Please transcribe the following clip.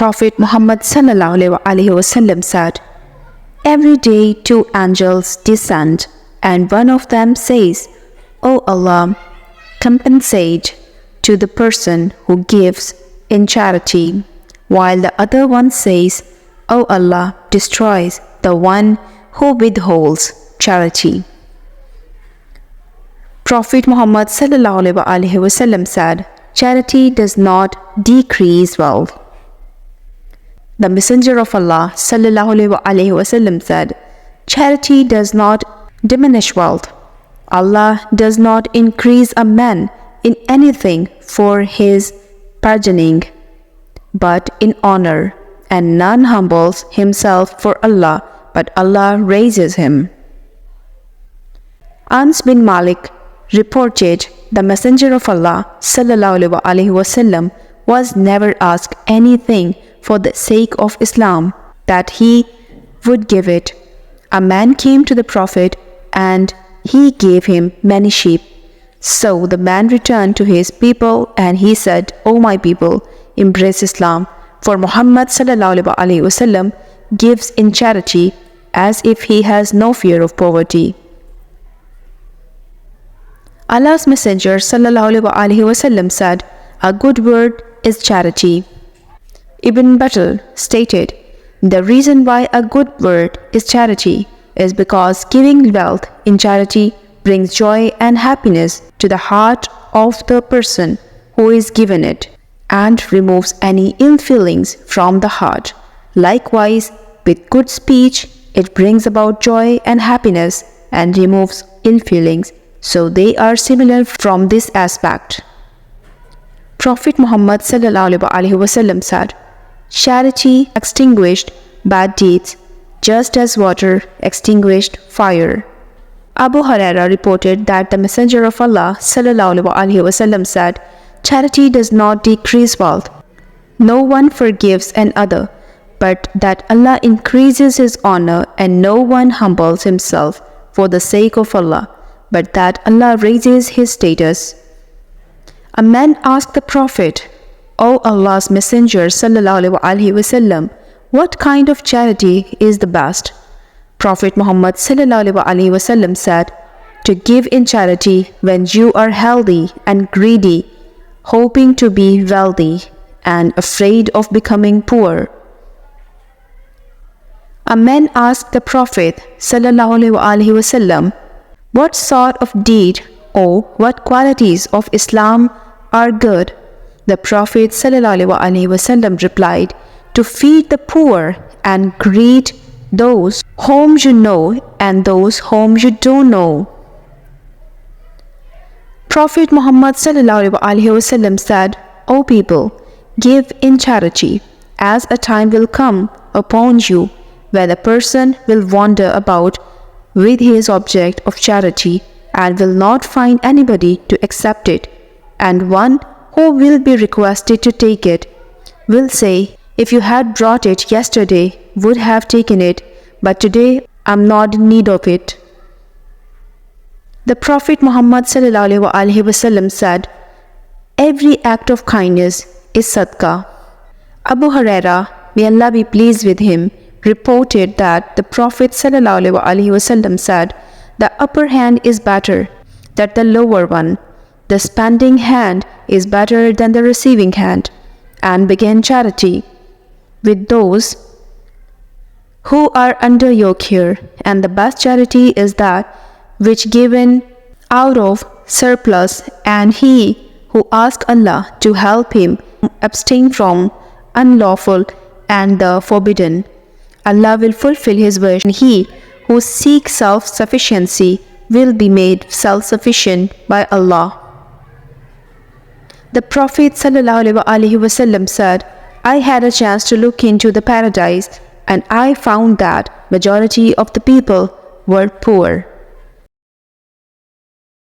Prophet Muhammad ﷺ said, "Every day 2 angels descend, and one of them says, 'O Allah, compensate to the person who gives in charity,' while the other one says, 'O Allah, destroys the one who withholds charity.'" Prophet Muhammad ﷺ said, "Charity does not decrease wealth." The Messenger of Allah ﷺ said, "Charity does not diminish wealth. Allah does not increase a man in anything for his burgeoning, but in honor, and none humbles himself for Allah, but Allah raises him." Anas bin Malik reported, "The Messenger of Allah ﷺ was never asked anything for the sake of Islam that he would give it. A man came to the Prophet and he gave him many sheep. So the man returned to his people and he said, 'O my people, embrace Islam, for Muhammad ﷺ gives in charity as if he has no fear of poverty.'" Allah's Messenger ﷺ said, "A good word is charity." Ibn Battal stated, "The reason why a good word is charity is because giving wealth in charity brings joy and happiness to the heart of the person who is given it, and removes any ill feelings from the heart. Likewise, with good speech, it brings about joy and happiness and removes ill feelings. So they are similar from this aspect." Prophet Muhammad ﷺ said, "Charity extinguished bad deeds, just as water extinguished fire." Abu Huraira reported that the Messenger of Allah ﷺ said, "Charity does not decrease wealth. No one forgives another, but that Allah increases his honor, and no one humbles himself for the sake of Allah, but that Allah raises his status." A man asked the Prophet, "O Allah's Messenger ﷺ, what kind of charity is the best?" Prophet Muhammad ﷺ said, "To give in charity when you are healthy and greedy, hoping to be wealthy and afraid of becoming poor." A man asked the Prophet ﷺ, "What sort of deed or what qualities of Islam are good?" The Prophet ﷺ replied, "To feed the poor and greet those whom you know and those whom you don't know." Prophet Muhammad ﷺ said, "O people, give in charity, as a time will come upon you where the person will wander about with his object of charity and will not find anybody to accept it, and one who will be requested to take it will say, 'If you had brought it yesterday, would have taken it, but today I'm not in need of it.'" The Prophet Muhammad ﷺ said, "Every act of kindness is sadaqah." Abu Huraira, may Allah be pleased with him, reported that the Prophet ﷺ said, "The upper hand is better than the lower one. The spending hand is better than the receiving hand," and began charity with those who are under your care. And the best charity is that which given out of surplus, and he who asks Allah to help him abstain from unlawful and the forbidden, Allah will fulfill his wish, and he who seeks self-sufficiency will be made self-sufficient by Allah. The Prophet ﷺ said, "I had a chance to look into the paradise, and I found that majority of the people were poor."